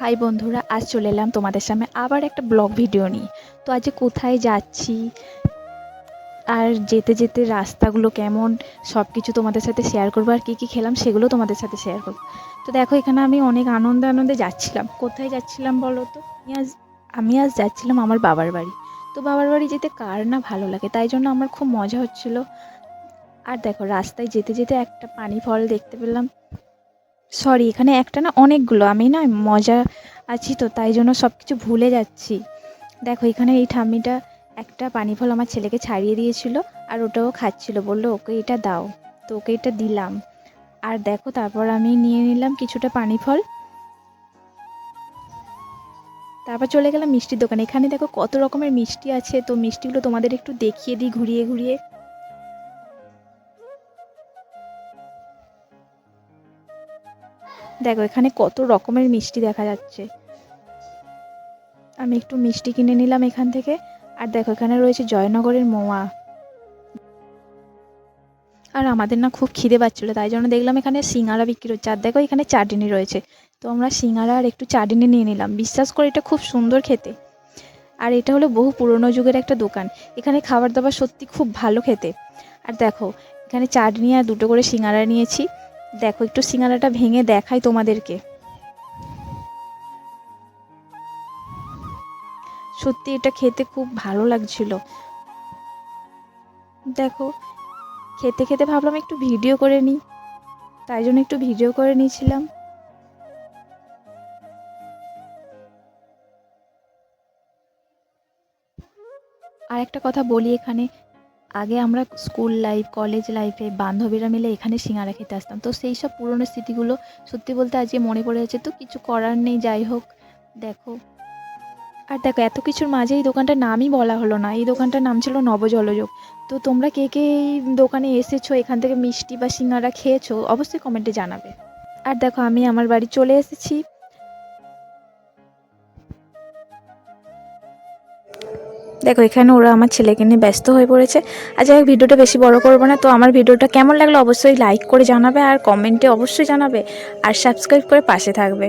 High বন্ধুরা, আজ চলে এলাম তোমাদের সামনে আবার একটা ব্লগ ভিডিও নিয়ে। তো আজ কোথায় যাচ্ছি আর যেতে যেতে রাস্তাগুলো কেমন সব কিছু তোমাদের সাথে শেয়ার করবো, আর কী কী খেলাম সেগুলো তোমাদের সাথে শেয়ার করবো। তো দেখো, এখানে আমি অনেক আনন্দে আনন্দে যাচ্ছিলাম। কোথায় যাচ্ছিলাম বলো তো? আমি আজ যাচ্ছিলাম আমার বাবার বাড়ি। তো বাবার বাড়ি যেতে কার না ভালো লাগে, তাই জন্য আমার খুব মজা হচ্ছিল। আর দেখো, রাস্তায় যেতে যেতে একটা পানি ফল দেখতে পেলাম। সরি, এখানে একটা না অনেকগুলো, আমি না মজা আছি তো তাই জন্য সব কিছু ভুলে যাচ্ছি। দেখো, এখানে এই ঠাম্মিটা একটা পানি ফল আমার ছেলেকে ছাড়িয়ে দিয়েছিল, আর ওটাও খাচ্ছিল, বললো ওকে এটা দাও। তো ওকে এটা দিলাম। আর দেখো, তারপর আমি নিয়ে নিলাম কিছুটা পানি ফল। তারপর চলে গেলাম মিষ্টির দোকানে। এখানে দেখো কত রকমের মিষ্টি আছে, তো মিষ্টিগুলো তোমাদের একটু দেখিয়ে দিই ঘুরিয়ে ঘুরিয়ে। দেখো, এখানে কত রকমের মিষ্টি দেখা যাচ্ছে। আমি একটু মিষ্টি কিনে নিলাম এখান থেকে। আর দেখো, এখানে রয়েছে জয়নগরের মোয়া। আর আমাদের না খুব খিদে পাচ্ছিলো, তাই জন্য দেখলাম এখানে সিঙ্গারা বিক্রি হচ্ছে। আর দেখো, এখানে চাটনি রয়েছে। তো আমরা সিঙ্গারা আর একটু চাটনি নিয়ে নিলাম। বিশ্বাস করে, এটা খুব সুন্দর খেতে। আর এটা হলো বহু পুরনো যুগের একটা দোকান। এখানে খাবার দাবার সত্যি খুব ভালো খেতে। আর দেখো, এখানে চাটনি আর দুটো করে সিঙ্গারা নিয়েছি। দেখো, একটু সিঙ্গারাটা ভেঙে দেখাই তোমাদেরকে। সত্যি এটা খেতে খুব ভালো লাগছিল। দেখো, খেতে খেতে ভাবলাম একটু ভিডিও করে নিই, তাই জন্য একটু ভিডিও করে নিয়েছিলাম। আর একটা কথা বলি, এখানে আগে আমরা স্কুল লাইফ কলেজ লাইফে বান্ধবীরা মিলে এখানে সিঙ্গারা খেতে আসতাম। তো সেই সব পুরনো স্মৃতিগুলো সত্যি বলতে আজকে মনে পড়ে যাচ্ছে। তো কিছু করার নেই, যাই হোক। দেখো, আর দেখো, এত কিছুর মাঝে এই দোকানটার নামই বলা হলো না। এই দোকানটার নাম ছিল নবজলযোগ। তো তোমরা কে কে এই দোকানে এসেছো, এখান থেকে মিষ্টি বা সিঙ্গারা খেয়েছো, অবশ্যই কমেন্টে জানাবে। আর দেখো, আমি আমার বাড়ি চলে এসেছি। দেখো, এখানে ওরা আমার ছেলেকে নিয়ে ব্যস্ত হয়ে পড়েছে। আর যাই হোক, ভিডিওটা বেশি বড় করবো না। তো আমার ভিডিওটা কেমন লাগলো অবশ্যই লাইক করে জানাবে, আর কমেন্টে অবশ্যই জানাবে, আর সাবস্ক্রাইব করে পাশে থাকবে।